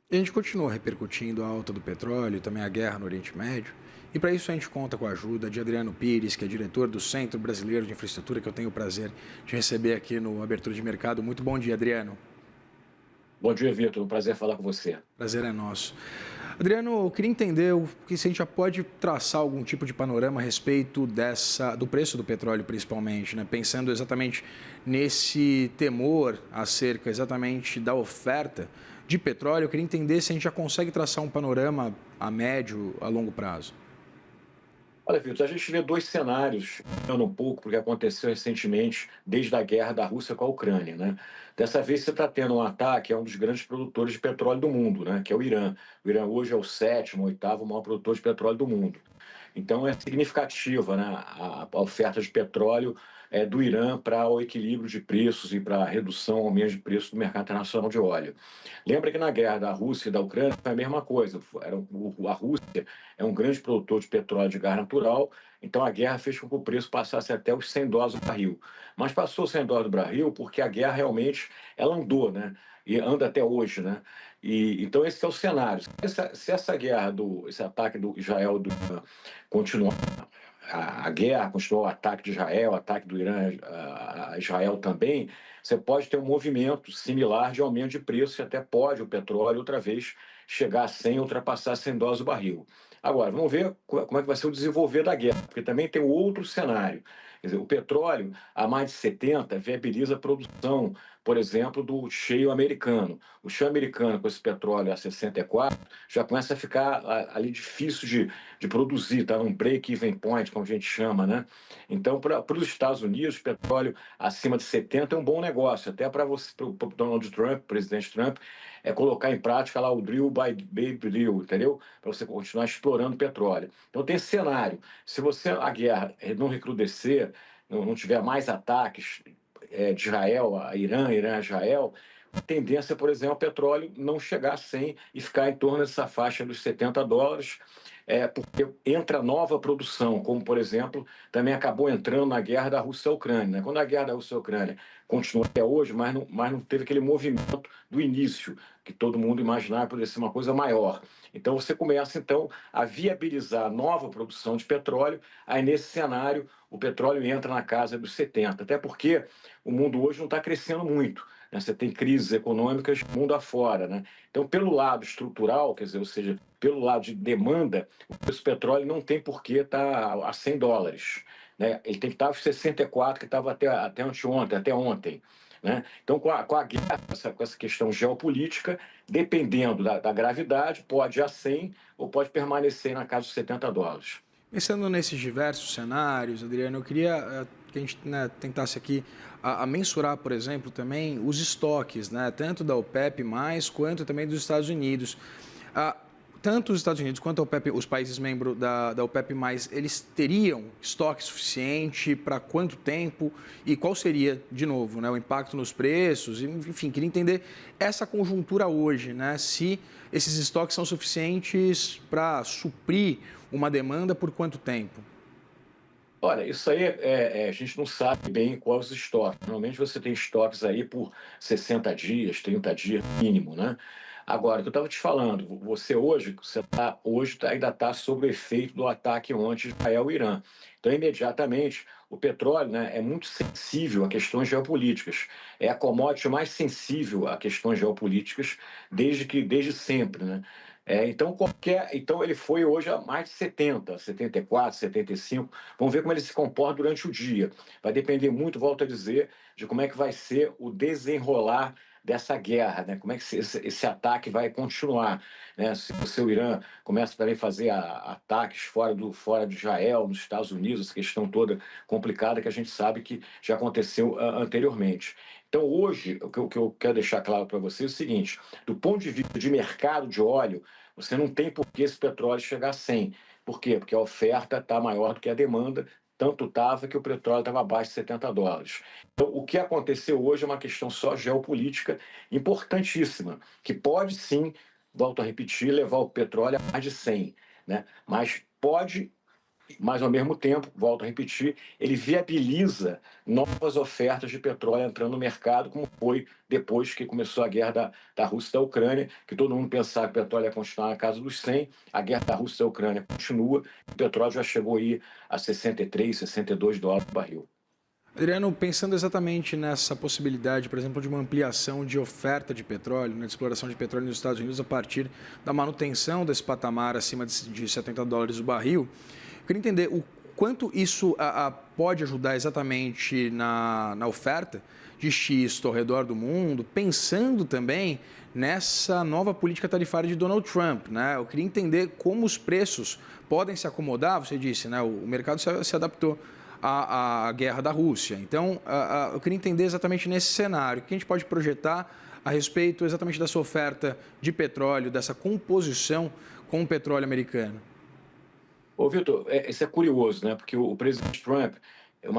E a gente continua repercutindo a alta do petróleo e também a guerra no Oriente Médio. E para isso a gente conta com a ajuda de Adriano Pires, que é diretor do Centro Brasileiro de Infraestrutura, que eu tenho o prazer de receber aqui no Abertura de Mercado. Muito bom dia, Adriano. Bom dia, Vitor. Um prazer falar com você. Prazer é nosso. Adriano, eu queria entender se a gente já pode traçar algum tipo de panorama a respeito do preço do petróleo, principalmente, né? Pensando exatamente nesse temor acerca exatamente da oferta de petróleo. Eu queria entender se a gente já consegue traçar um panorama a médio, a longo prazo. Olha, Vitor, a gente vê dois cenários, mudando um pouco, porque aconteceu recentemente, desde a guerra da Rússia com a Ucrânia, né? Dessa vez você está tendo um ataque a um dos grandes produtores de petróleo do mundo, né? Que é o Irã. O Irã hoje é o sétimo, oitavo maior produtor de petróleo do mundo. Então é significativa, né, a oferta de petróleo do Irã para o equilíbrio de preços e para a redução, aumento de preços do mercado internacional de óleo. Lembra que na guerra da Rússia e da Ucrânia foi a mesma coisa. A Rússia é um grande produtor de petróleo e de gás natural, então a guerra fez com que o preço passasse até os US$ 100 o barril. Mas passou os US$ 100 do barril porque a guerra realmente ela andou, né? E anda até hoje, né? Então esse é o cenário. Se essa guerra, esse ataque do Israel do Irã continuar, a guerra, continuar o ataque de Israel, o ataque do Irã a Israel também, você pode ter um movimento similar de aumento de preço e até pode o petróleo outra vez chegar a 100, ultrapassar US$ 100 o barril. Agora, vamos ver como é que vai ser o desenvolver da guerra, porque também tem outro cenário. Quer dizer, o petróleo, a mais de 70, viabiliza a produção, por exemplo, do shale americano. O shale americano, com esse petróleo a 64, já começa a ficar ali difícil de produzir, está num break-even point, como a gente chama, né? Então, para os Estados Unidos, petróleo acima de 70 é um bom negócio, até para você, para o Donald Trump, presidente Trump, colocar em prática lá o drill by drill, entendeu? Para você continuar explorando petróleo. Então tem esse cenário. Se você a guerra não recrudescer, não tiver mais ataques de Israel a Irã, Irã a Israel, a tendência, por exemplo, é o petróleo não chegar a 100 e ficar em torno dessa faixa dos US$ 70, porque entra nova produção, como, por exemplo, também acabou entrando na guerra da Rússia à Ucrânia, né? Quando a guerra da Rússia à Ucrânia continua até hoje, mas não teve aquele movimento do início, que todo mundo imaginava que poderia ser uma coisa maior. Então você começa, então, a viabilizar nova produção de petróleo, aí nesse cenário o petróleo entra na casa dos 70, até porque o mundo hoje não está crescendo muito, né? Você tem crises econômicas mundo afora, né? Então, pelo lado estrutural, quer dizer, ou seja, pelo lado de demanda, o preço do petróleo não tem por que estar a US$ 100, né? Ele tem que estar aos 64, que estava até anteontem, até ontem. Né? Então, com a guerra, com essa questão geopolítica, dependendo da gravidade, pode ir a 100 ou pode permanecer na casa dos US$ 70. Pensando nesses diversos cenários, Adriano, eu queria que a gente, né, tentasse aqui a mensurar, por exemplo, também os estoques, né, tanto da OPEP+, quanto também dos Estados Unidos. Ah, tanto os Estados Unidos quanto a OPEP, os países membros da OPEP+, eles teriam estoque suficiente para quanto tempo e qual seria, de novo, né, o impacto nos preços? Enfim, queria entender essa conjuntura hoje, né, se esses estoques são suficientes para suprir uma demanda por quanto tempo? Olha, isso aí a gente não sabe bem quais os estoques. Normalmente você tem estoques aí por 60 dias, 30 dias mínimo, né? Agora, o que eu estava te falando, ainda está sob o efeito do ataque ontem de Israel e Irã. Então, imediatamente, o petróleo, né, é muito sensível a questões geopolíticas. É a commodity mais sensível a questões geopolíticas desde sempre, né? Então ele foi hoje a mais de 70, 74, 75. Vamos ver como ele se comporta durante o dia. Vai depender muito, volto a dizer, de como é que vai ser o desenrolar dessa guerra, né? Como é que esse ataque vai continuar, né? Se o Irã começa também a fazer ataques fora de Israel, nos Estados Unidos, essa questão toda complicada que a gente sabe que já aconteceu anteriormente. Então, hoje, o que eu quero deixar claro para você é o seguinte: do ponto de vista de mercado de óleo, você não tem por que esse petróleo chegar a 100. Por quê? Porque a oferta está maior do que a demanda, tanto estava que o petróleo estava abaixo de US$ 70. Então, o que aconteceu hoje é uma questão só geopolítica importantíssima, que pode sim, volto a repetir, levar o petróleo a mais de 100, né? Mas pode mas ao mesmo tempo, volto a repetir, ele viabiliza novas ofertas de petróleo entrando no mercado, como foi depois que começou a guerra da Rússia e da Ucrânia, que todo mundo pensava que o petróleo ia continuar na casa dos 100, a guerra da Rússia e da Ucrânia continua, o petróleo já chegou aí a 63, $62 por barril. Adriano, pensando exatamente nessa possibilidade, por exemplo, de uma ampliação de oferta de petróleo, né, de exploração de petróleo nos Estados Unidos a partir da manutenção desse patamar acima de $70 o barril, eu queria entender o quanto isso pode ajudar exatamente na oferta de xisto ao redor do mundo, pensando também nessa nova política tarifária de Donald Trump, né? Eu queria entender como os preços podem se acomodar, você disse, né? O mercado se adaptou à guerra da Rússia. Então, eu queria entender exatamente nesse cenário, o que a gente pode projetar a respeito exatamente dessa oferta de petróleo, dessa composição com o petróleo americano. Ô, Vitor, isso é curioso, né? Porque o presidente Trump, é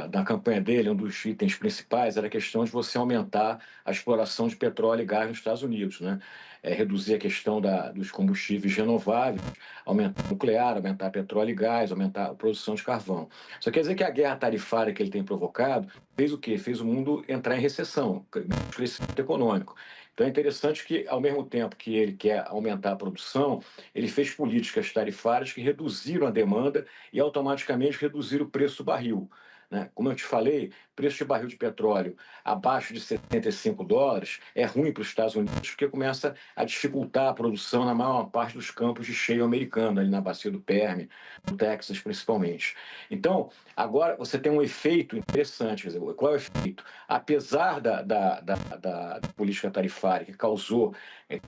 da campanha dele, um dos itens principais era a questão de você aumentar a exploração de petróleo e gás nos Estados Unidos, né? Reduzir a questão dos combustíveis renováveis, aumentar o nuclear, aumentar petróleo e gás, aumentar a produção de carvão. Só quer dizer que a guerra tarifária que ele tem provocado fez o quê? Fez o mundo entrar em recessão, crescimento econômico. Então é interessante que, ao mesmo tempo que ele quer aumentar a produção, ele fez políticas tarifárias que reduziram a demanda e automaticamente reduziram o preço do barril, né? Como eu te falei, preço de barril de petróleo abaixo de $75 é ruim para os Estados Unidos porque começa a dificultar a produção na maior parte dos campos de shale americano, ali na bacia do Permian, no Texas principalmente. Então, agora você tem um efeito interessante. Quer dizer, qual é o efeito? Apesar da política tarifária que causou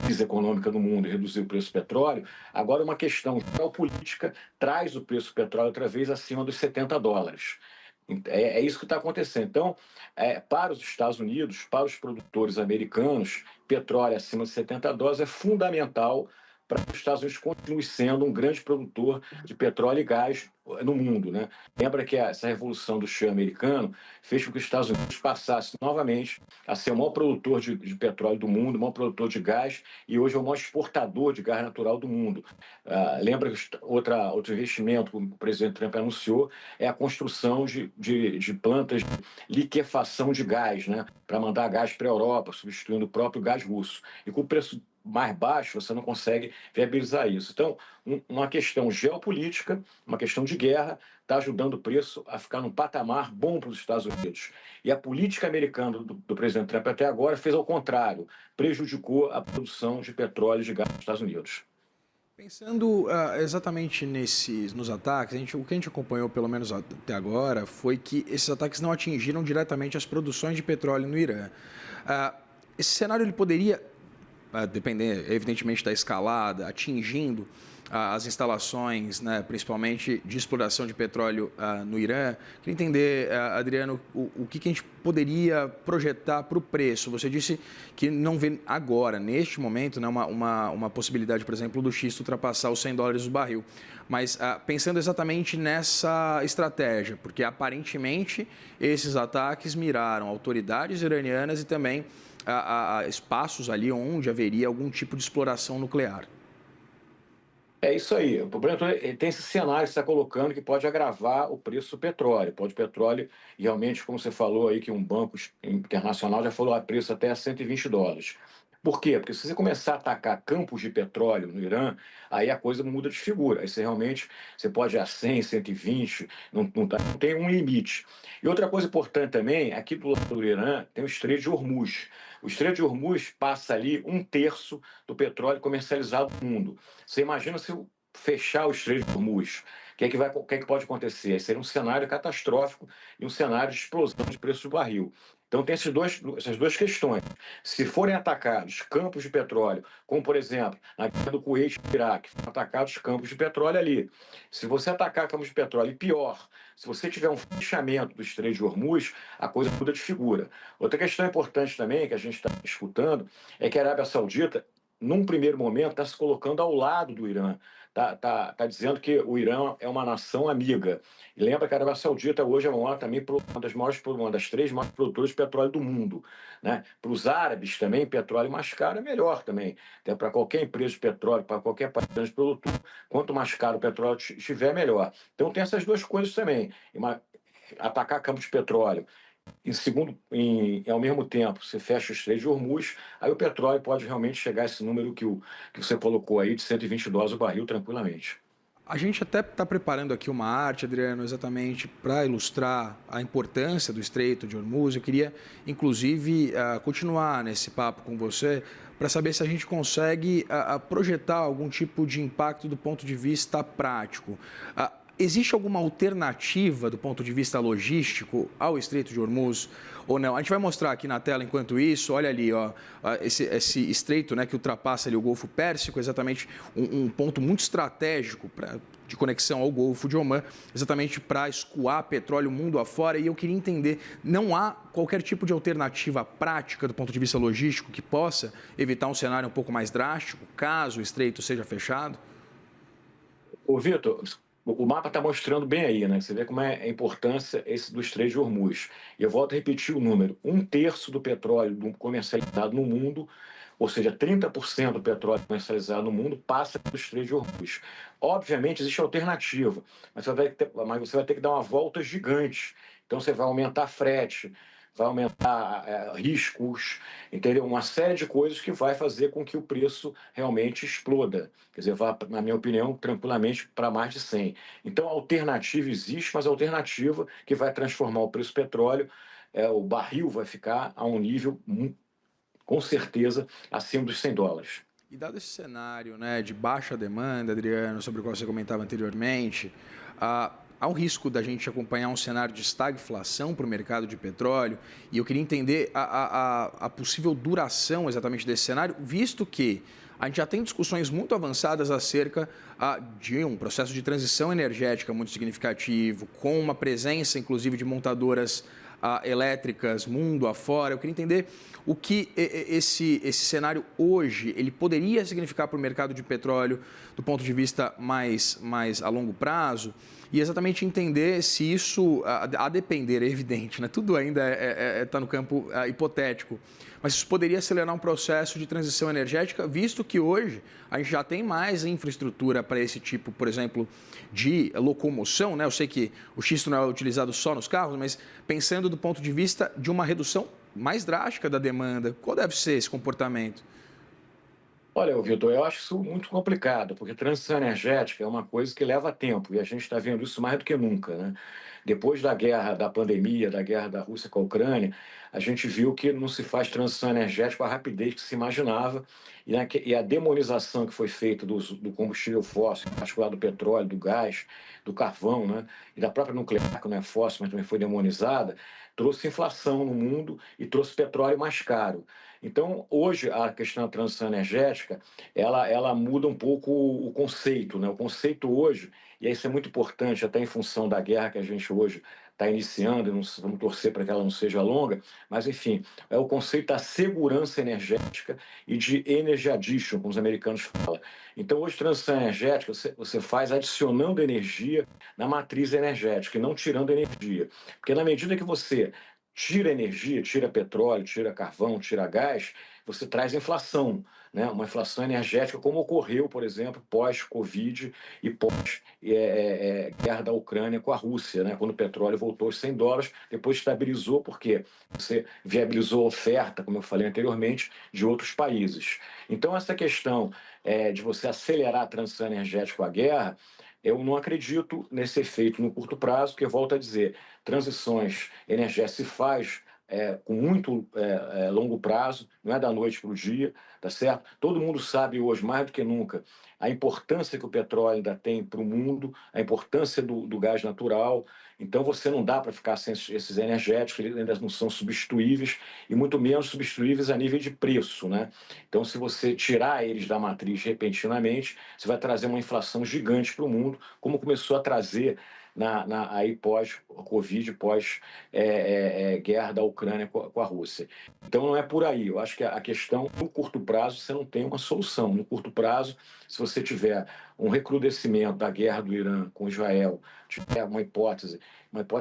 crise econômica no mundo e reduziu o preço do petróleo, agora uma questão geopolítica traz o preço do petróleo outra vez acima dos $70. É isso que está acontecendo. Então, para os Estados Unidos, para os produtores americanos, petróleo acima de $70 é fundamental para que os Estados Unidos continue sendo um grande produtor de petróleo e gás no mundo, né? Lembra que essa revolução do shale americano fez com que os Estados Unidos passassem novamente a ser o maior produtor de petróleo do mundo, o maior produtor de gás e hoje é o maior exportador de gás natural do mundo. Lembra que outro investimento que o presidente Trump anunciou é a construção de plantas de liquefação de gás, né? Para mandar gás para a Europa, substituindo o próprio gás russo. E com o preço mais baixo, você não consegue viabilizar isso. Então, uma questão geopolítica, uma questão de guerra, está ajudando o preço a ficar num patamar bom para os Estados Unidos. E a política americana do presidente Trump até agora fez ao contrário, prejudicou a produção de petróleo e de gás nos Estados Unidos. Pensando exatamente nos ataques, o que a gente acompanhou, pelo menos até agora, foi que esses ataques não atingiram diretamente as produções de petróleo no Irã. Esse cenário ele poderia depender, evidentemente, da escalada, atingindo as instalações, né, principalmente de exploração de petróleo no Irã. Queria entender, Adriano, o que a gente poderia projetar para o preço. Você disse que não vê agora, neste momento, né, uma possibilidade, por exemplo, do xisto ultrapassar os $100 o barril. Mas pensando exatamente nessa estratégia, porque aparentemente esses ataques miraram autoridades iranianas e também a espaços ali onde haveria algum tipo de exploração nuclear. É isso aí. O problema tem esse cenário que você está colocando que pode agravar o preço do petróleo. Pode o petróleo, realmente, como você falou aí, que um banco internacional já falou a preço até $120. Por quê? Porque se você começar a atacar campos de petróleo no Irã, aí a coisa muda de figura. Aí você pode ir a 100, 120, não tem um limite. E outra coisa importante também, aqui do lado do Irã tem o Estreito de Hormuz. O Estreito de Hormuz passa ali 1/3 do petróleo comercializado no mundo. Você imagina se fechar o Estreito de Hormuz, o que é que pode acontecer? Seria um cenário catastrófico e um cenário de explosão de preço do barril. Então tem essas duas questões. Se forem atacados campos de petróleo, como por exemplo, na guerra do Kuwait e Iraque, foram atacados campos de petróleo ali. Se você atacar campos de petróleo, e pior, se você tiver um fechamento do Estreito de Hormuz, a coisa muda de figura. Outra questão importante também, que a gente está escutando, é que a Arábia Saudita num primeiro momento, está se colocando ao lado do Irã. Tá dizendo que o Irã é uma nação amiga. E lembra que a Arábia Saudita hoje é uma das três maiores produtoras de petróleo do mundo. Né? Para os árabes também, petróleo mais caro é melhor também. Até para qualquer empresa de petróleo, para qualquer país grande produtor, quanto mais caro o petróleo estiver, melhor. Então tem essas duas coisas também. Atacar campos de petróleo ao mesmo tempo, você fecha os três de Hormuz, aí o petróleo pode realmente chegar a esse número que você colocou aí, de US$ 120 o barril, tranquilamente. A gente até está preparando aqui uma arte, Adriano, exatamente para ilustrar a importância do Estreito de Hormuz. Eu queria, inclusive, continuar nesse papo com você para saber se a gente consegue projetar algum tipo de impacto do ponto de vista prático. Existe alguma alternativa do ponto de vista logístico ao Estreito de Hormuz ou não? A gente vai mostrar aqui na tela enquanto isso, olha ali, ó, esse estreito, né, que ultrapassa ali o Golfo Pérsico, exatamente um ponto muito estratégico de conexão ao Golfo de Omã, exatamente para escoar petróleo mundo afora. E eu queria entender, não há qualquer tipo de alternativa prática do ponto de vista logístico que possa evitar um cenário um pouco mais drástico, caso o estreito seja fechado? Ô, Vitor, o mapa está mostrando bem aí, né? Você vê como é a importância dos três de Hormuz. E eu volto a repetir o número: um terço do petróleo comercializado no mundo, ou seja, 30% do petróleo comercializado no mundo, passa pelos três de Hormuz. Obviamente, existe alternativa, mas você vai ter que dar uma volta gigante. Então, você vai aumentar frete, vai aumentar riscos, entendeu? Uma série de coisas que vai fazer com que o preço realmente exploda. Quer dizer, vá, na minha opinião, tranquilamente para mais de 100. Então, a alternativa existe, mas a alternativa que vai transformar o preço do petróleo, o barril vai ficar a um nível, com certeza, acima dos US$ 100. E dado esse cenário, né, de baixa demanda, Adriano, sobre o qual você comentava anteriormente, há um risco da gente acompanhar um cenário de estagflação para o mercado de petróleo. E eu queria entender a possível duração exatamente desse cenário, visto que a gente já tem discussões muito avançadas acerca de um processo de transição energética muito significativo, com uma presença, inclusive, de montadoras elétricas mundo afora. Eu queria entender o que esse cenário hoje ele poderia significar para o mercado de petróleo do ponto de vista mais a longo prazo e exatamente entender se isso, a depender, é evidente, né? Tudo ainda está no campo hipotético, mas isso poderia acelerar um processo de transição energética, visto que hoje a gente já tem mais infraestrutura para esse tipo, por exemplo, de locomoção, né? Eu sei que o xisto não é utilizado só nos carros, mas pensando do ponto de vista de uma redução mais drástica da demanda, qual deve ser esse comportamento? Olha, Vitor, eu acho isso muito complicado, porque transição energética é uma coisa que leva tempo, e a gente está vendo isso mais do que nunca, né? Depois da guerra, da pandemia, da guerra da Rússia com a Ucrânia, a gente viu que não se faz transição energética com a rapidez que se imaginava, e a demonização que foi feita do combustível fóssil, em particular do petróleo, do gás, do carvão, né? E da própria nuclear, que não é fóssil, mas também foi demonizada, trouxe inflação no mundo e trouxe petróleo mais caro. Então, hoje, a questão da transição energética, ela muda um pouco o conceito, né? O conceito hoje, e isso é muito importante, até em função da guerra que a gente hoje está iniciando, e vamos torcer para que ela não seja longa, mas, enfim, é o conceito da segurança energética e de energy addition, como os americanos falam. Então, hoje, transição energética, você faz adicionando energia na matriz energética e não tirando energia. Porque na medida que você tira energia, tira petróleo, tira carvão, tira gás, você traz inflação, né? Uma inflação energética, como ocorreu, por exemplo, pós-Covid e pós-guerra da Ucrânia com a Rússia, né? Quando o petróleo voltou aos US$ 100, depois estabilizou, porque você viabilizou a oferta, como eu falei anteriormente, de outros países. Então, essa questão de você acelerar a transição energética com a guerra, eu não acredito nesse efeito no curto prazo, porque, volto a dizer, transições energéticas se faz com muito longo prazo, não é da noite para o dia, tá certo? Todo mundo sabe hoje, mais do que nunca, a importância que o petróleo ainda tem para o mundo, a importância do gás natural. Então, você não dá para ficar sem esses energéticos, eles ainda não são substituíveis, e muito menos substituíveis a nível de preço, né? Então, se você tirar eles da matriz repentinamente, você vai trazer uma inflação gigante para o mundo, como começou a trazer aí pós-Covid, pós-guerra da Ucrânia com a Rússia. Então, não é por aí. Eu acho que a questão, no curto prazo, você não tem uma solução. No curto prazo, se você tiver um recrudescimento da guerra do Irã com Israel, tiver uma hipótese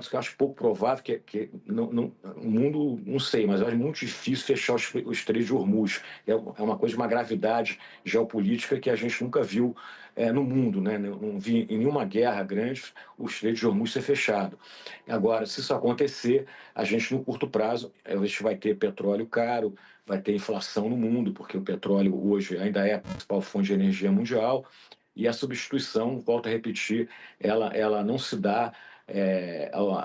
que eu acho pouco provável, que o mundo, não sei, mas eu acho muito difícil fechar o Estreito de Hormuz. É uma coisa de uma gravidade geopolítica que a gente nunca viu no mundo, né? Não vi em nenhuma guerra grande o Estreito de Hormuz ser fechado. Agora, se isso acontecer, a gente, no curto prazo, a gente vai ter petróleo caro, vai ter inflação no mundo, porque o petróleo hoje ainda é a principal fonte de energia mundial, e a substituição, volto a repetir, ela não se dá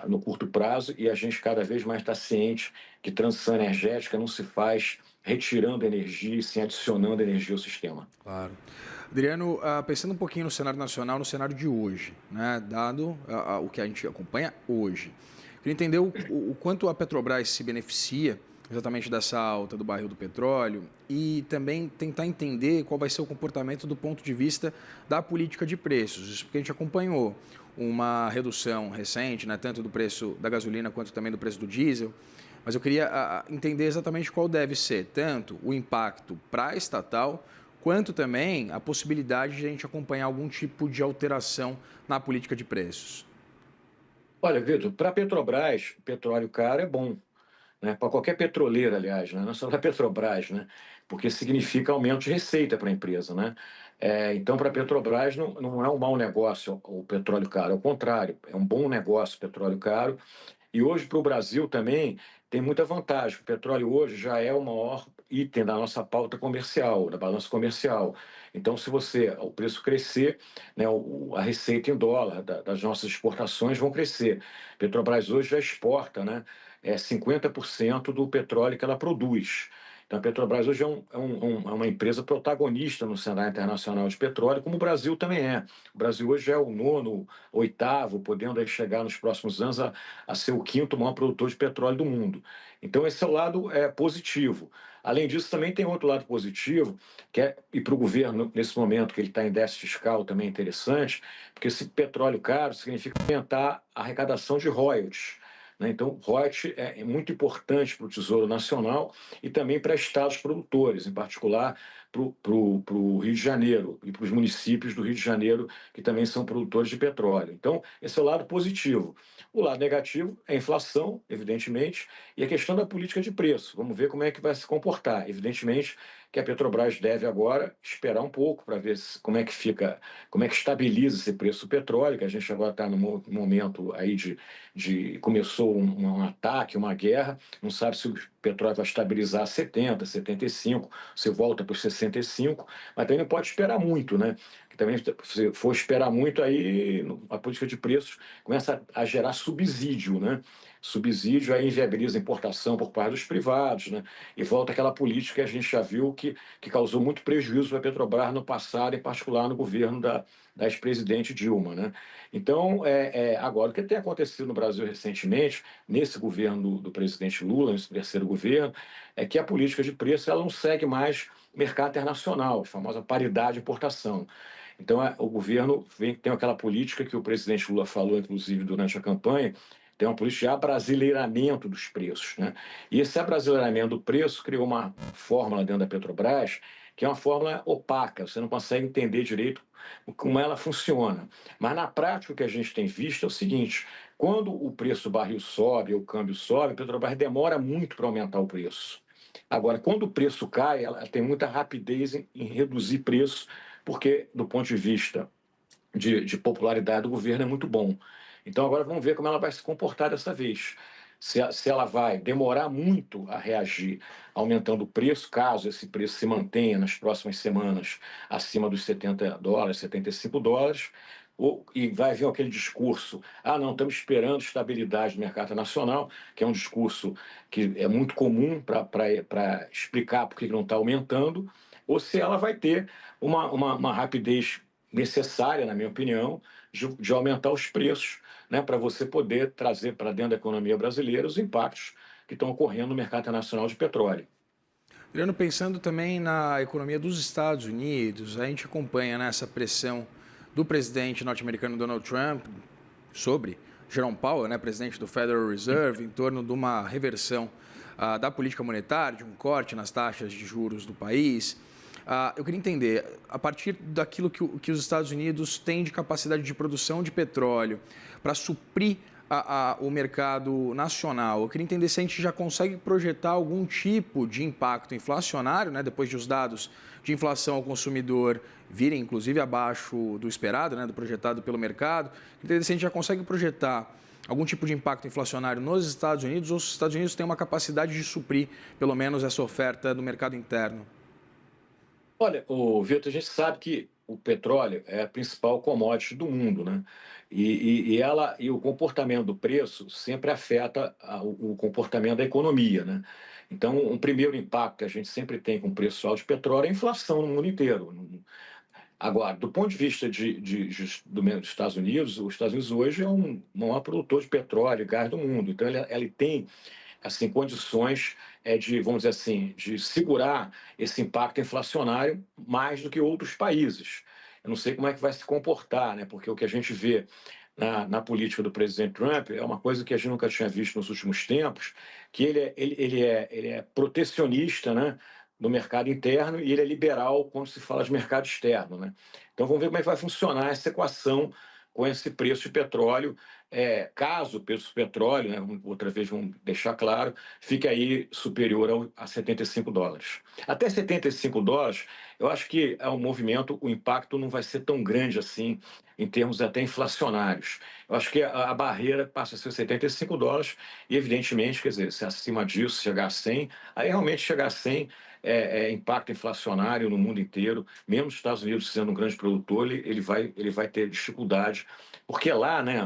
no curto prazo, e a gente cada vez mais está ciente que transição energética não se faz retirando energia e sim adicionando energia ao sistema. Claro. Adriano, pensando um pouquinho no cenário nacional, no cenário de hoje, né, dado o que a gente acompanha hoje, queria entender o quanto a Petrobras se beneficia exatamente dessa alta do barril do petróleo e também tentar entender qual vai ser o comportamento do ponto de vista da política de preços. Isso porque a gente acompanhou uma redução recente, né, tanto do preço da gasolina quanto também do preço do diesel, mas eu queria entender exatamente qual deve ser tanto o impacto para a estatal, quanto também a possibilidade de a gente acompanhar algum tipo de alteração na política de preços. Olha, Vitor, para a Petrobras, petróleo caro é bom, né? Para qualquer petroleira, aliás, né? Não só para a Petrobras, né? Porque significa aumento de receita para a empresa, né? Então, para a Petrobras, não é um mau negócio o petróleo caro, ao contrário, é um bom negócio o petróleo caro. E hoje, para o Brasil também, tem muita vantagem. O petróleo hoje já é o maior item da nossa pauta comercial, da balança comercial. Então, se o preço crescer, né, a receita em dólar das nossas exportações vão crescer. Petrobras hoje já exporta, né, 50% do petróleo que ela produz. Então, a Petrobras hoje é uma empresa protagonista no cenário internacional de petróleo, como o Brasil também é. O Brasil hoje é o nono, oitavo, podendo aí chegar nos próximos anos a ser o quinto maior produtor de petróleo do mundo. Então, esse é o lado positivo. Além disso, também tem outro lado positivo, e para o governo, nesse momento que ele está em déficit fiscal, também é interessante, porque esse petróleo caro significa aumentar a arrecadação de royalties, né? Então, royalties é muito importante para o Tesouro Nacional e também para estados produtores, em particular para o Rio de Janeiro e para os municípios do Rio de Janeiro, que também são produtores de petróleo. Então, esse é o lado positivo. O lado negativo é a inflação, evidentemente, e a questão da política de preço. Vamos ver como é que vai se comportar. Evidentemente que a Petrobras deve agora esperar um pouco para ver como é que fica, como é que estabiliza esse preço do petróleo, que a gente agora está no momento aí começou um ataque, uma guerra, não sabe se o petróleo vai estabilizar a 70, 75, se volta para os 65, mas também não pode esperar muito, né? Que também, se for esperar muito, aí a política de preços começa a gerar subsídio, né? Subsídio aí inviabiliza a importação por parte dos privados, né? E volta aquela política que a gente já viu que causou muito prejuízo para a Petrobras no passado, em particular no governo da ex-presidente Dilma, né? Então, agora, o que tem acontecido no Brasil recentemente, nesse governo do presidente Lula, nesse terceiro governo, é que a política de preço ela não segue mais o mercado internacional, a famosa paridade de importação. Então, o governo tem aquela política que o presidente Lula falou, inclusive, durante a campanha, tem uma política de abrasileiramento dos preços, né? E esse abrasileiramento do preço criou uma fórmula dentro da Petrobras, que é uma fórmula opaca, você não consegue entender direito como ela funciona. Mas, na prática, o que a gente tem visto é o seguinte: quando o preço do barril sobe, ou o câmbio sobe, a Petrobras demora muito para aumentar o preço. Agora, quando o preço cai, ela tem muita rapidez em reduzir preço, porque, do ponto de vista de popularidade do governo, é muito bom. Então, agora vamos ver como ela vai se comportar dessa vez. Se ela vai demorar muito a reagir, aumentando o preço, caso esse preço se mantenha nas próximas semanas acima dos $70, $75, e vai vir aquele discurso: ah, não, estamos esperando estabilidade no mercado nacional, que é um discurso que é muito comum para explicar por que não está aumentando, ou se ela vai ter uma rapidez necessária, na minha opinião, de aumentar os preços, né, para você poder trazer para dentro da economia brasileira os impactos que estão ocorrendo no mercado internacional de petróleo. Adriano, pensando também na economia dos Estados Unidos, a gente acompanha, né, essa pressão do presidente norte-americano Donald Trump, sobre Jerome Powell, né, presidente do Federal Reserve, em torno de uma reversão da política monetária, de um corte nas taxas de juros do país. Eu queria entender, a partir daquilo que os Estados Unidos têm de capacidade de produção de petróleo para suprir o mercado nacional, eu queria entender se a gente já consegue projetar algum tipo de impacto inflacionário, né, depois de os dados de inflação ao consumidor virem, inclusive, abaixo do esperado, né, do projetado pelo mercado. Entender se a gente já consegue projetar algum tipo de impacto inflacionário nos Estados Unidos ou se os Estados Unidos têm uma capacidade de suprir, pelo menos, essa oferta do mercado interno. Olha, Vitor, a gente sabe que o petróleo é a principal commodity do mundo, né? E o comportamento do preço sempre afeta o comportamento da economia, né? Então, um primeiro impacto que a gente sempre tem com o preço alto de petróleo é a inflação no mundo inteiro. Agora, do ponto de vista dos Estados Unidos, os Estados Unidos hoje é o maior produtor de petróleo e gás do mundo. Então, ele tem assim, condições vamos dizer assim, de segurar esse impacto inflacionário mais do que outros países. Eu não sei como é que vai se comportar, né? Porque o que a gente vê na política do presidente Trump é uma coisa que a gente nunca tinha visto nos últimos tempos, que ele é protecionista, né, no mercado interno e ele é liberal quando se fala de mercado externo, né? Então vamos ver como é que vai funcionar essa equação com esse preço de petróleo. Caso o preço do petróleo, né, outra vez vamos deixar claro, fique aí superior a $75. Até $75, eu acho que é um movimento, o impacto não vai ser tão grande assim, em termos até inflacionários. Eu acho que a barreira passa a ser $75 e, evidentemente, quer dizer, se acima disso chegar a 100, aí realmente chegar a 100 é impacto inflacionário no mundo inteiro, mesmo os Estados Unidos sendo um grande produtor, ele vai ter dificuldade, porque lá, né,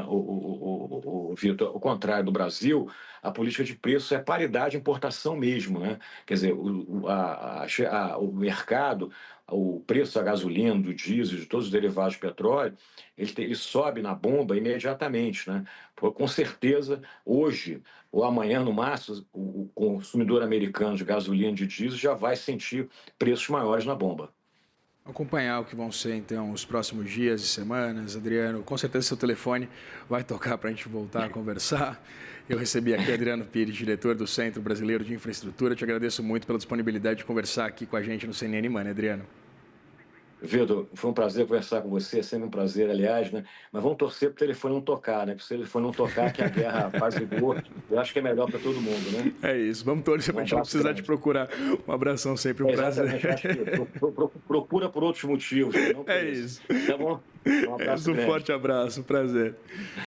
Vitor, ao contrário do Brasil, a política de preço é paridade de importação mesmo, né? Quer dizer, o mercado, o preço da gasolina, do diesel, de todos os derivados de petróleo, ele sobe na bomba imediatamente, né? Com certeza, hoje ou amanhã, no máximo, o consumidor americano de gasolina e de diesel já vai sentir preços maiores na bomba. Acompanhar o que vão ser, então, os próximos dias e semanas. Adriano, com certeza seu telefone vai tocar para a gente voltar a conversar. Eu recebi aqui Adriano Pires, diretor do Centro Brasileiro de Infraestrutura. Te agradeço muito pela disponibilidade de conversar aqui com a gente no CNN Money, Adriano. Vitor, foi um prazer conversar com você, é sempre um prazer, aliás, né? Mas vamos torcer para o telefone não tocar, né? Porque se o telefone não tocar, que a guerra apaziguou, eu acho que é melhor para todo mundo, né? É isso, vamos torcer para a gente não precisar te procurar. Um abração sempre, um prazer. Exatamente, acho que procura por outros motivos, não por É isso. Tá bom? Um abraço grande. Um forte abraço, prazer.